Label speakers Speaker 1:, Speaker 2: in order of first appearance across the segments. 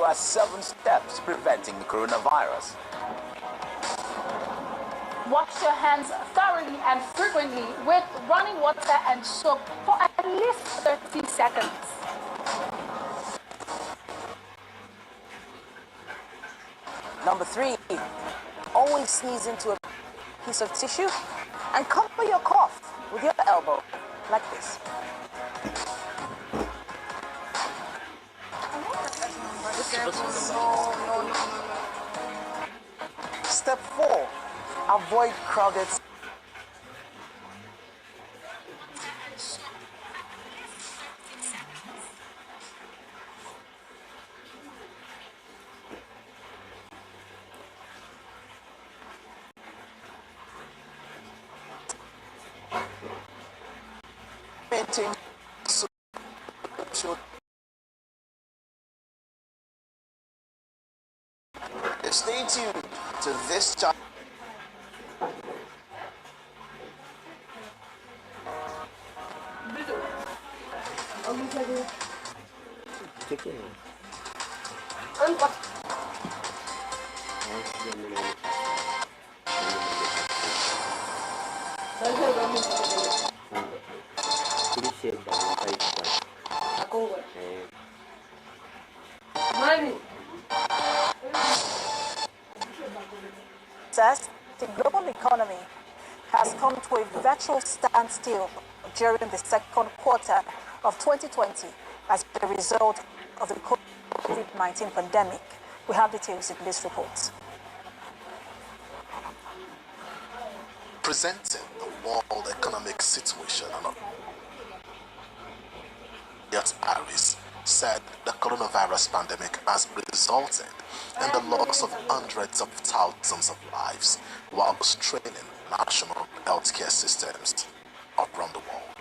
Speaker 1: are 7 steps preventing the coronavirus.
Speaker 2: Wash your hands thoroughly and frequently with running water and soap for at least 30 seconds.
Speaker 3: Number 3, always sneeze into a piece of tissue and cover your cough with your elbow, like this. Step 4, avoid crowded maintain social. Stay tuned to this channel. Says the global economy has come to a virtual standstill during the second quarter of 2020 as a result of the COVID-19 pandemic. We have details in this report.
Speaker 4: Presenting the world economic situation, Harris said the coronavirus pandemic has resulted in the loss of hundreds of thousands of lives while straining national healthcare systems around the world.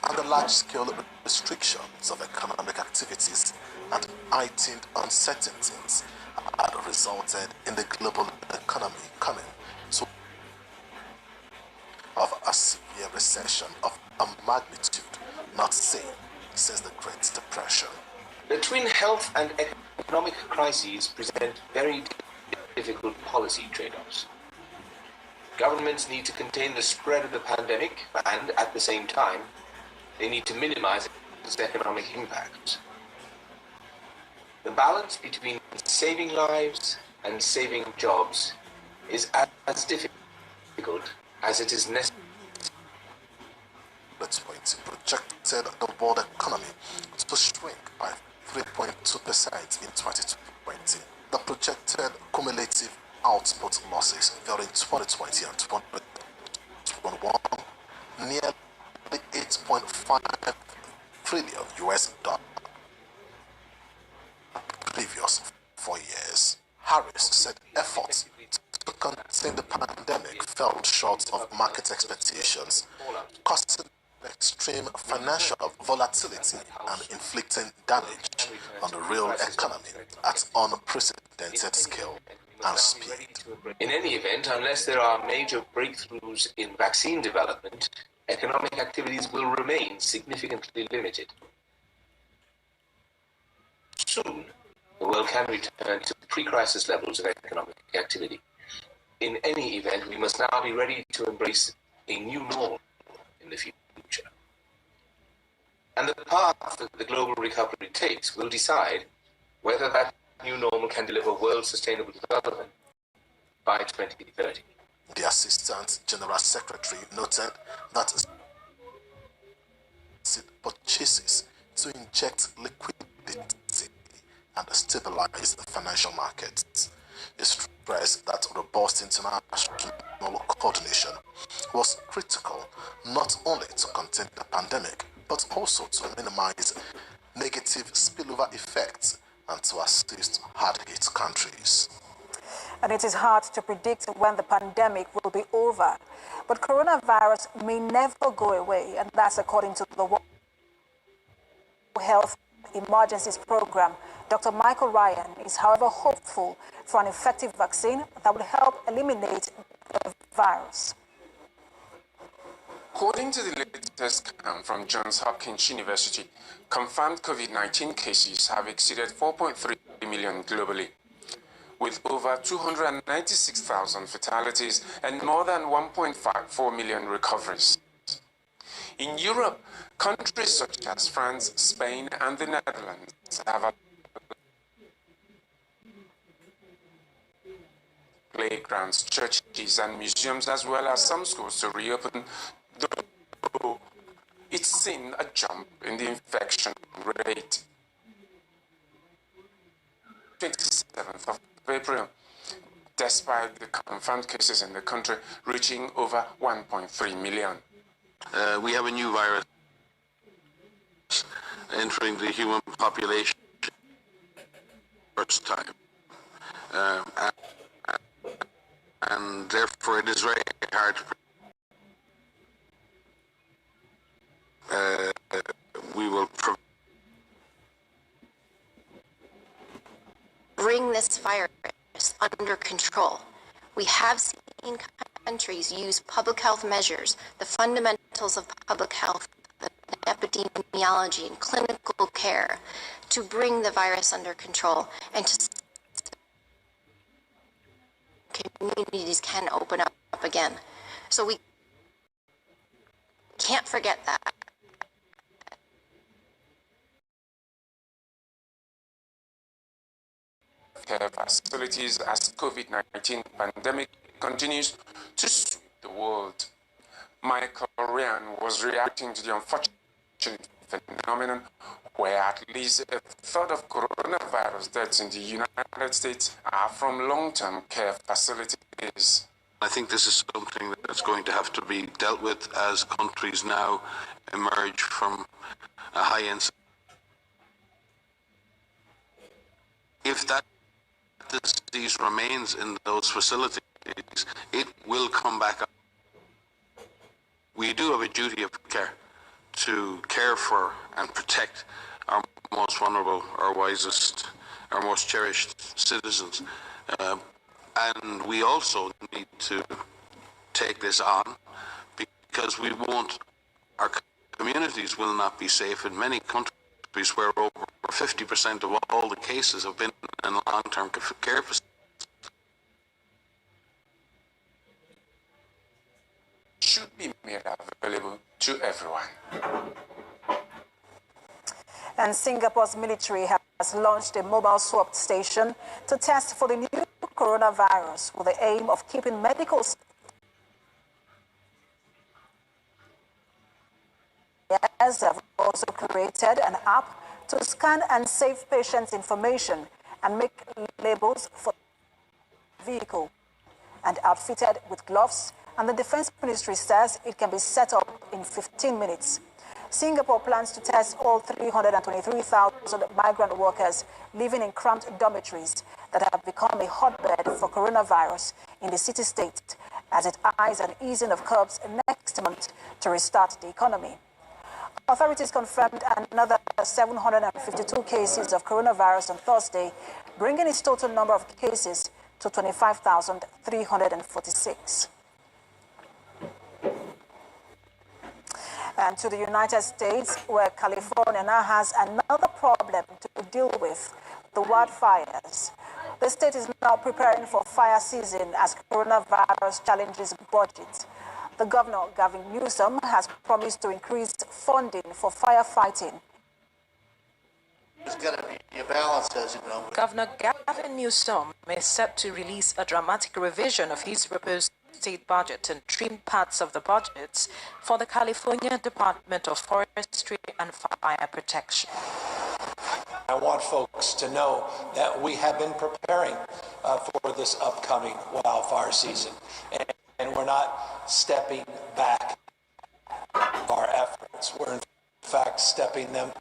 Speaker 4: And the large-scale restrictions of economic activities and heightened uncertainties had resulted in the global economy coming to of a severe recession of a magnitude not seen since the Great Depression.
Speaker 5: The twin health and economic crises present very difficult policy trade-offs. Governments need to contain the spread of the pandemic and, at the same time, they need to minimize its economic impacts. The balance between saving lives and saving jobs is as difficult as it is necessary.
Speaker 4: Projected the world economy to shrink by 3.2% in 2020. The projected cumulative output losses during 2020 and 2021 nearly 8.5 trillion US dollars previous 4 years. Harris said efforts to contain the pandemic fell short of market expectations, causing extreme financial volatility and inflicting damage on the real economy at unprecedented scale and speed.
Speaker 5: In any event, unless there are major breakthroughs in vaccine development, economic activities will remain significantly limited. Soon, the world can return to pre-crisis levels of economic activity. In any event, we must now be ready to embrace a new normal in the future. And the path that the global recovery takes will decide whether that new normal can deliver world sustainable development by 2030.
Speaker 4: The Assistant General Secretary noted that purchases to inject liquidity and stabilize the financial markets. He stressed that robust international coordination was critical not only to contain the pandemic, but also to minimize negative spillover effects and to assist hard-hit countries.
Speaker 3: And it is hard to predict when the pandemic will be over, but coronavirus may never go away, and that's according to the World Health Emergencies Program. Dr. Michael Ryan is, however, hopeful for an effective vaccine that will help eliminate the virus.
Speaker 6: According to the latest count from Johns Hopkins University, confirmed COVID-19 cases have exceeded 4.3 million globally, with over 296,000 fatalities and more than 1.54 million recoveries. In Europe, countries such as France, Spain, and the Netherlands have playgrounds, churches, and museums, as well as some schools to reopen, though it's seen a jump in the infection rate. 27th of April, despite the confirmed cases in the country reaching over 1.3 million.
Speaker 7: We have a new virus entering the human population first time. And therefore it is very hard to we will
Speaker 8: bring this virus under control. We have seen countries use public health measures, the fundamentals of public health, epidemiology, and clinical care to bring the virus under control and to communities can open up again. So we can't forget that.
Speaker 6: Care facilities as COVID-19 pandemic continues to sweep the world. Michael Ryan was reacting to the unfortunate phenomenon where at least a third of coronavirus deaths in the United States are from long-term care facilities.
Speaker 7: I think this is something that's going to have to be dealt with as countries now emerge from a high incidence. If that disease remains in those facilities, it will come back up. We do have a duty of care to care for and protect our most vulnerable, our wisest, our most cherished citizens. And we also need to take this on because we won't, our communities will not be safe in many countries where over 50% of all the cases have been in long-term care facilities.
Speaker 6: Should be made available to everyone.
Speaker 3: And Singapore's military has launched a mobile swab station to test for the new coronavirus with the aim of keeping medical staff have also created an app to scan and save patients' information and make labels for the vehicle, and outfitted with gloves, and the Defense Ministry says it can be set up in 15 minutes. Singapore plans to test all 323,000 migrant workers living in cramped dormitories that have become a hotbed for coronavirus in the city-state as it eyes an easing of curbs next month to restart the economy. Authorities confirmed another 752 cases of coronavirus on Thursday, bringing its total number of cases to 25,346. And to the United States, where California now has another problem to deal with, the wildfires. The state is now preparing for fire season as coronavirus challenges budget. The governor, Gavin Newsom, has promised to increase funding for firefighting.
Speaker 9: There's got to be a balance, as you know.
Speaker 10: Governor Gavin Newsom is set to release a dramatic revision of his proposed state budget and trim parts of the budgets for the California Department of Forestry and Fire Protection.
Speaker 11: I want folks to know that we have been preparing for this upcoming wildfire season, and we're not stepping back our efforts. We're in fact stepping them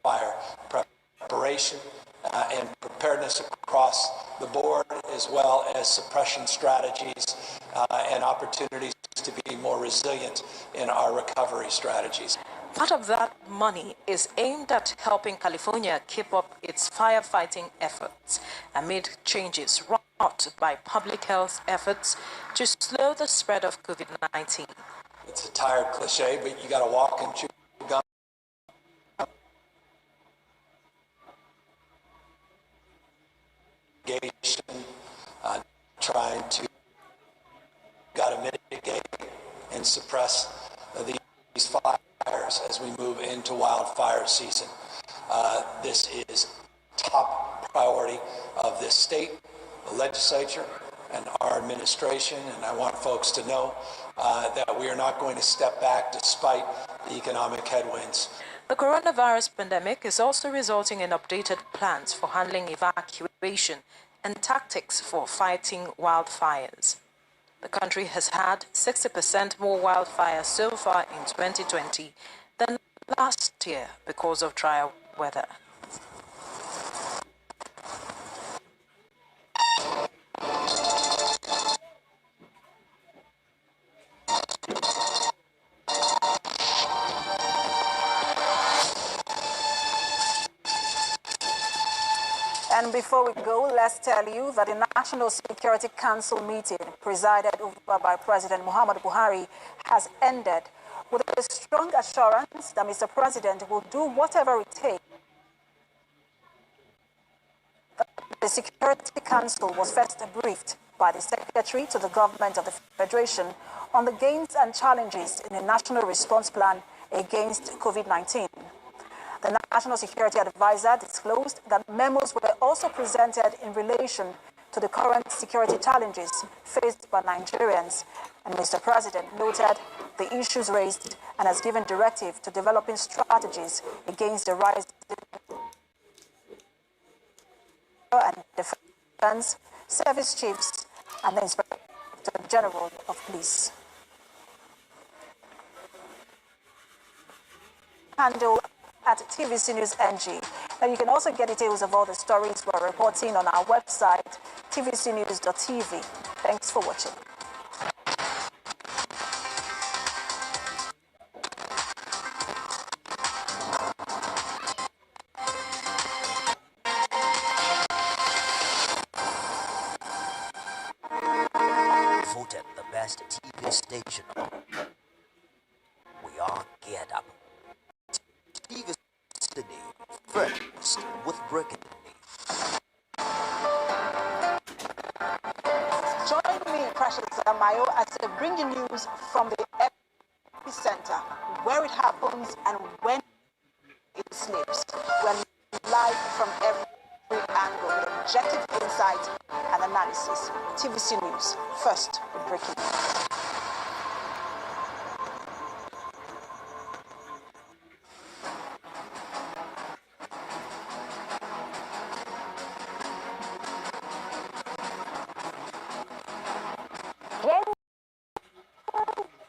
Speaker 11: fire preparation and preparedness across the board, as well as suppression strategies and opportunities to be more resilient in our recovery strategies.
Speaker 10: Part of that money is aimed at helping California keep up its firefighting efforts amid changes wrought by public health efforts to slow the spread of COVID-19.
Speaker 11: It's a tired cliche, but you got to walk and chew gum. mitigation, trying to mitigate and suppress these fires as we move into wildfire season. This is top priority of this state, the legislature, and our administration, and I want folks to know that we are not going to step back despite the economic headwinds.
Speaker 10: The coronavirus pandemic is also resulting in updated plans for handling evacuation and tactics for fighting wildfires. The country has had 60% more wildfires so far in 2020 than last year because of drier weather.
Speaker 3: And before we go, let's tell you that the National Security Council meeting presided over by President Muhammadu Buhari has ended with a strong assurance that Mr. President will do whatever it takes. The Security Council was first briefed by the Secretary to the Government of the Federation on the gains and challenges in the National Response Plan against COVID-19. The National Security Advisor disclosed that memos were also presented in relation to the current security challenges faced by Nigerians, and Mr. President noted the issues raised and has given directive to developing strategies against the rise and defense, service chiefs, and the Inspector General of Police. Handle at TVC News NG. Now you can also get details of all the stories we're reporting on our website, tvcnews.tv. Thanks for watching.
Speaker 12: Voted the best TV station. We are geared up. TV first with breaking news.
Speaker 3: Join me, Precious Amayo, as I bring you news from the epicenter, where it happens and when it slips. We're live from every angle with objective insight and analysis. TVC News, first with breaking news.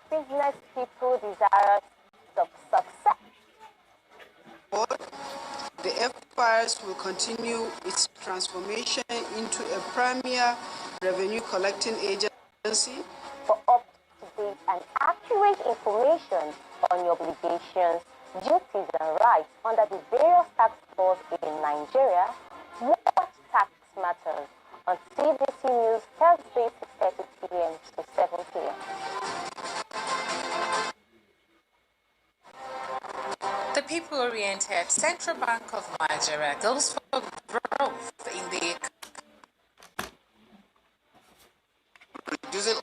Speaker 13: Business people desirous of success.
Speaker 14: The FIRS will continue its transformation into a premier revenue collecting agency.
Speaker 13: For up-to-date and accurate information on your obligations, duties and rights under the various tax laws in Nigeria, watch Tax Matters on TVC News Thursday 6:30 p.m. to 7 p.m.
Speaker 15: The people-oriented Central Bank of Nigeria goes for growth in the
Speaker 16: reducing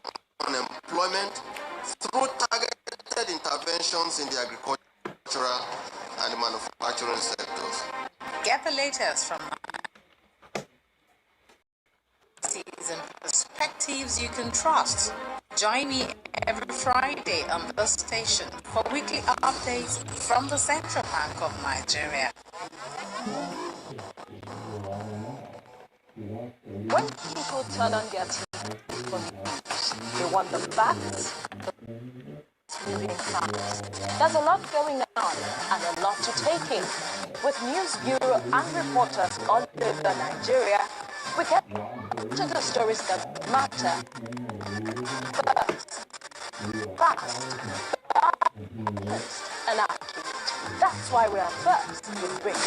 Speaker 16: unemployment through targeted interventions in the agricultural and manufacturing sectors.
Speaker 15: Get the latest from and perspectives you can trust. Join me every Friday on this station for weekly updates from the Central Bank of Nigeria.
Speaker 10: When people turn on their TV for news, they want the facts, moving fast. There's a lot going on and a lot to take in. With News Bureau and reporters all over Nigeria, we get to the stories that matter first, fast, and accurate. That's why we are first with breaking.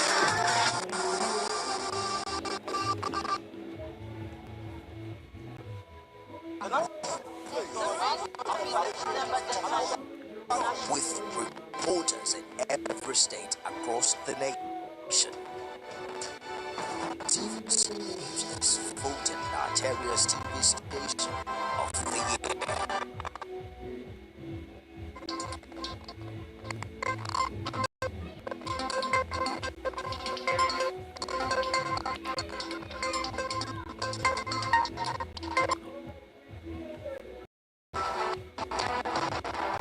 Speaker 12: With reporters in every state across the nation. TVC News was voted Nigeria's TV station of the year.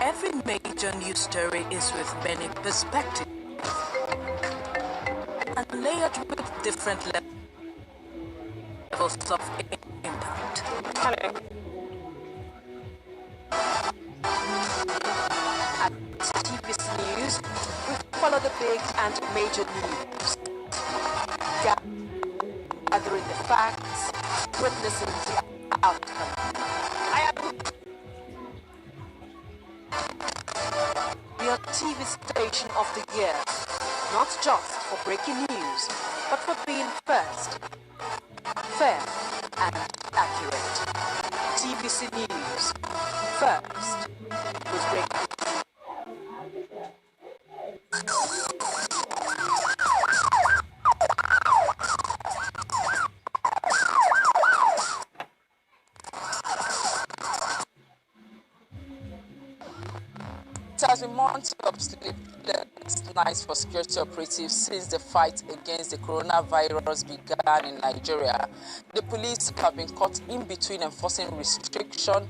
Speaker 10: Every major news story is with many perspectives and layered with different levels of impact. At TV's News, we follow the big and major news, gathering the facts, witnessing the outcome. We are TV station of the year, not just for breaking news, but for being first, fair and accurate. TVC News, first with breaking.
Speaker 17: It has been months of sleepless nights for security operatives since the fight against the coronavirus began in Nigeria. The police have been caught in between enforcing restriction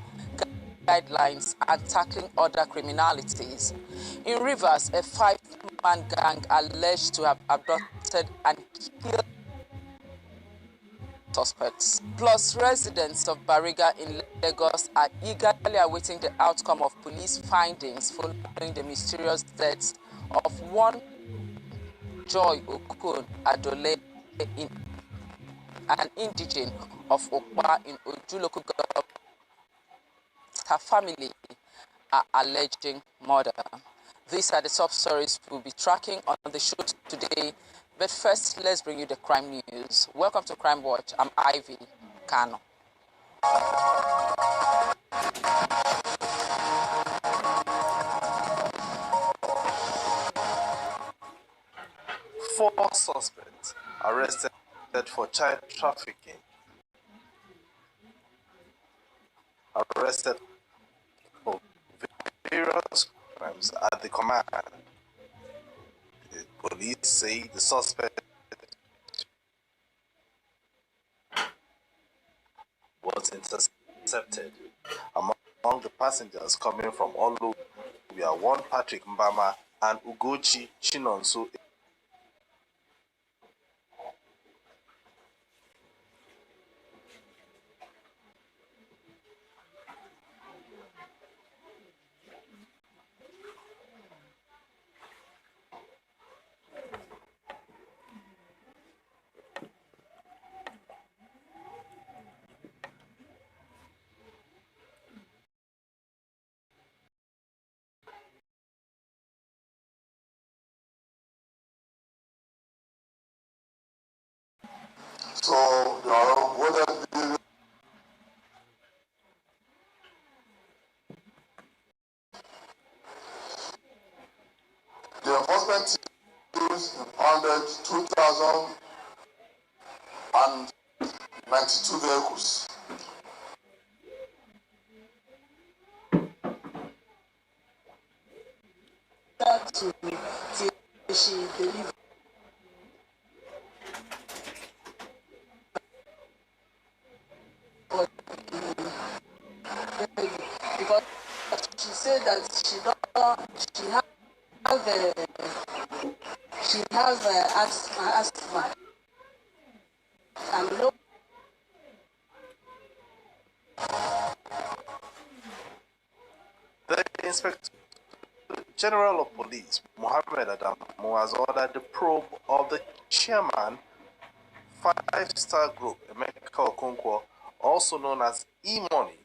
Speaker 17: guidelines and tackling other criminalities. In Rivers, a 5-man gang alleged to have abducted and killed suspects. Plus, residents of Bariga in Lagos are eagerly awaiting the outcome of police findings following the mysterious deaths of one Joy Okun Adole, an indigene of Okpa in Oju local government. Her family are alleging murder. These are the top stories we'll be tracking on the show today. But first, let's bring you the crime news. Welcome to Crime Watch. I'm Ivy Kano.
Speaker 4: 4 suspects arrested for child trafficking. Arrested for various crimes at the command. The police say the suspect was intercepted among the passengers coming from Olu. We are one Patrick Mbama and Ugochi Chinonso.
Speaker 18: So, the enforcement teams impounded 2,092 vehicles. To me till she delivered. Because she said that she has asthma and no.
Speaker 4: The Inspector General of Police, Mohammed Adamu, has ordered the probe of the chairman, 5-Star Group, Emeka Okonkwo, also known as E-Money,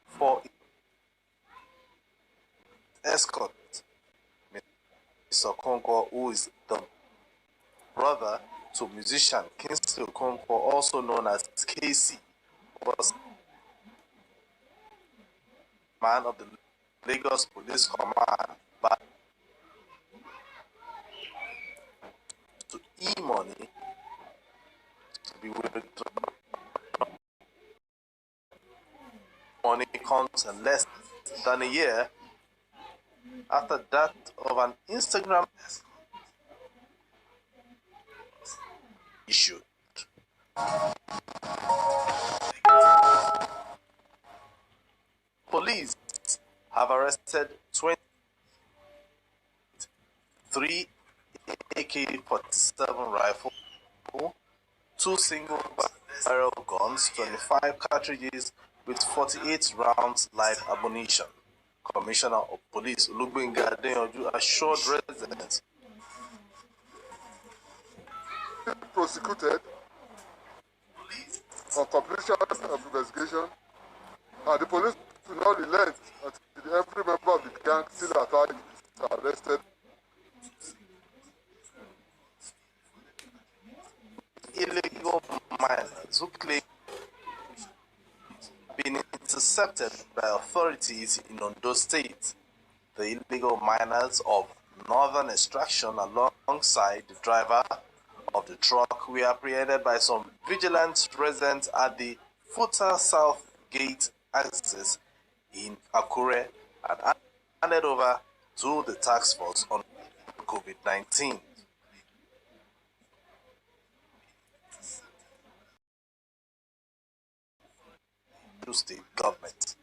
Speaker 4: for escort. Mr. Okonkwo, who is the brother to musician Kingsley Okonkwo, also known as KC, was man of the Lagos Police Command, but to E-Money to be withdrawn
Speaker 19: comes in less than a year after that of an Instagram issued. Police have arrested 23 AK-47 rifles, 2 single-barrel guns, 25 cartridges with 48 rounds live ammunition. Commissioner of Police Olugbenga Adeyanju assured residents
Speaker 20: prosecuted on completion of investigation, and the police will not relent until every member of the gang still at large is arrested.
Speaker 19: Illegal miners who claim been intercepted by authorities in Ondo State. The illegal miners of northern extraction alongside the driver of the truck were apprehended by some vigilant residents at the Futa South Gate access in Akure and handed over to the task force on COVID-19. State government.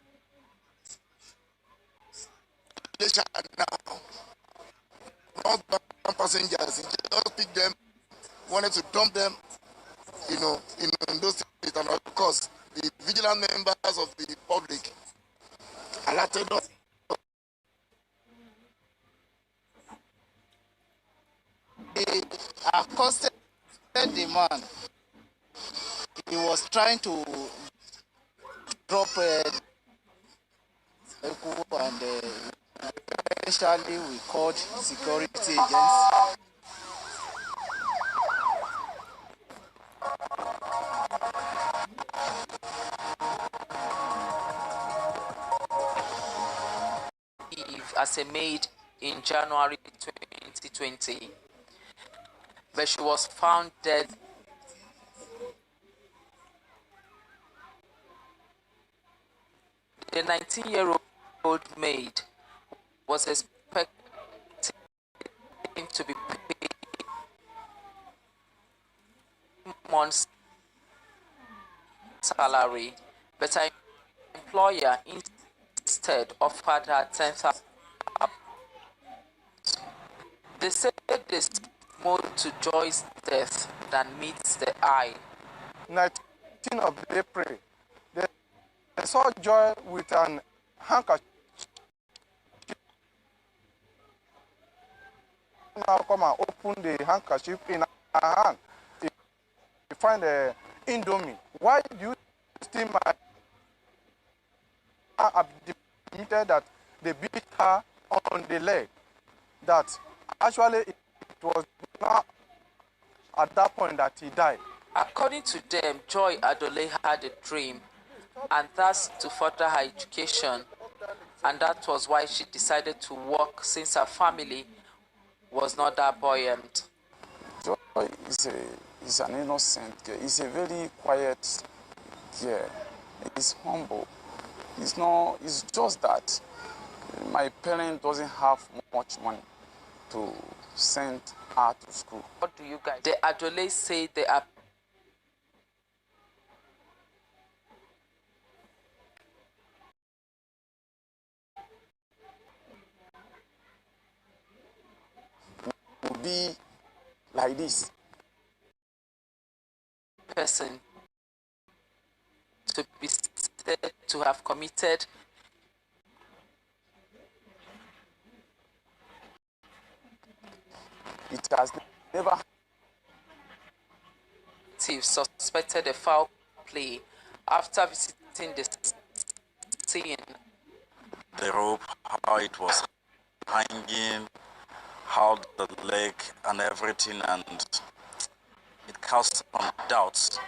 Speaker 9: Now, not passengers, he just picked them, wanted to dump them, in those states, and of course, the vigilant members of the public alerted us.
Speaker 18: They accosted the man. He was trying to drop and eventually we called security agents.
Speaker 17: As a maid in January 2020, but she was found dead. The 19-year-old maid was expecting to be paid months' salary, but her employer instead offered her 10,000. They said this more to Joy's death than meets the eye.
Speaker 20: 19th of April, they saw Joy with an handkerchief. Now come and open the handkerchief in her hand. You find the Indomie. Why do you still admitted that they beat her on the leg? That actually it was not at that point that he died.
Speaker 17: According to them, Joy Adole had a dream, and thus to further her education, and that was why she decided to work since her family was not that buoyant.
Speaker 21: Joy is an innocent girl. He's a very quiet girl. He's humble. It's just that my parent doesn't have much money to send her to school.
Speaker 17: What do you guys? The Adole say they are
Speaker 21: will be like this.
Speaker 17: Person to be said to have committed
Speaker 21: it has never
Speaker 17: suspected a foul play after visiting the scene.
Speaker 22: The rope, how it was hanging, how the leg and everything, and it caused some doubts.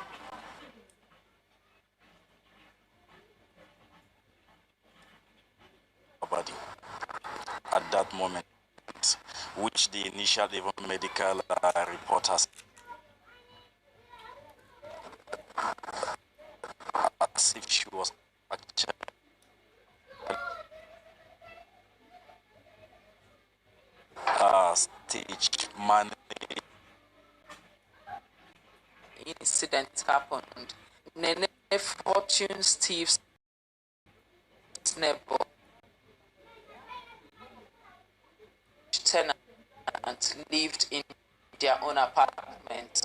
Speaker 22: Body at that moment, which the initial even medical reporters as if she was actually teach, manage.
Speaker 17: Incident happened. Nene Fortune Steve's neighbor tenant lived in their own apartment.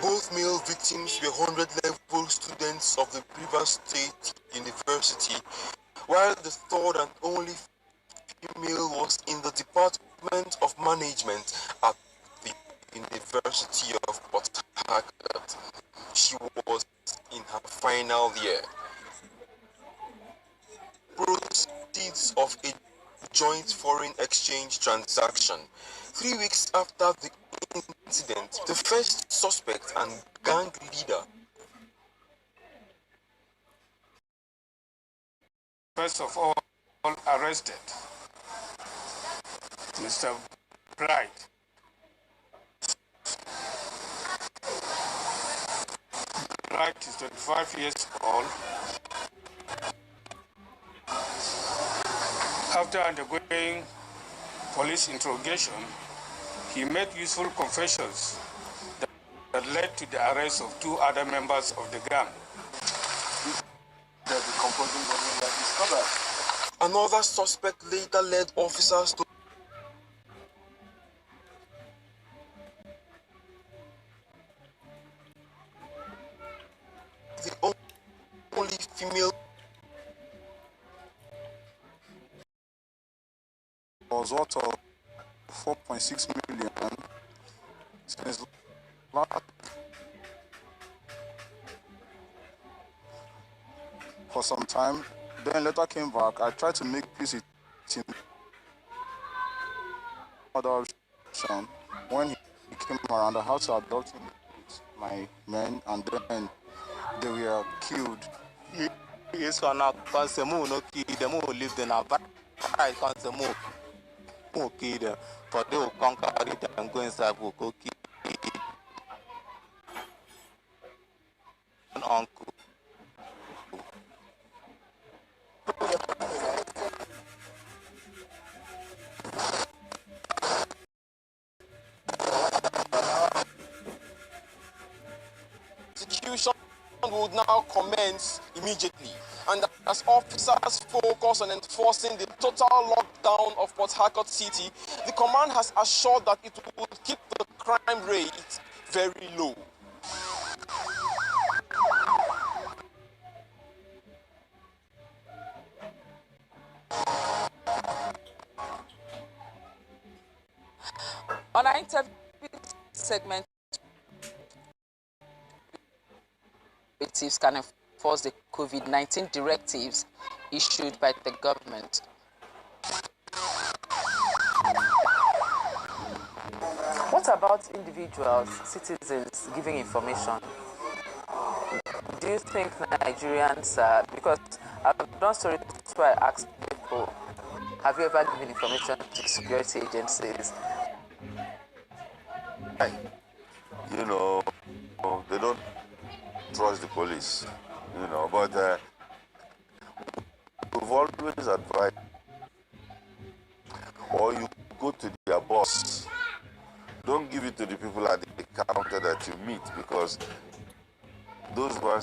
Speaker 1: Both male victims were 100-level students of the Rivers State University, while the third and only female was in the Department of Management at the University of Port Harcourt. She was in her final year. Proceeds of a joint foreign exchange transaction. 3 weeks after the incident, the first suspect and gang leader.
Speaker 2: First of all, arrested Mr. Bright. Bright is 25 years old. After undergoing police interrogation, he made useful confessions that led to the arrest of 2 other members of the gang.
Speaker 1: Another suspect later led officers to the only female
Speaker 23: was worth of 4.6 million since last for some time. Then later came back. I tried to make peace with him. Other option when he came around, I had to adopt him with my men, and then they were killed.
Speaker 24: Yes, gonna consume no kid them who lived in a bad consume who kid them for they will conquer it and go inside who go kill an uncle.
Speaker 1: Execution would now commence immediately, and as officers focus on enforcing the total lockdown of Port Harcourt City, the command has assured that it will keep the crime rate very low.
Speaker 17: On our interview segment, operatives can enforce the COVID-19 directives issued by the government. What about individuals, citizens giving information? Do you think Nigerians, because I've done stories where I asked people, have you ever given information to security agencies?
Speaker 25: You know, they don't trust the police, you know, but we've always advised, or you go to their boss, don't give it to the people at the counter that you meet, because those ones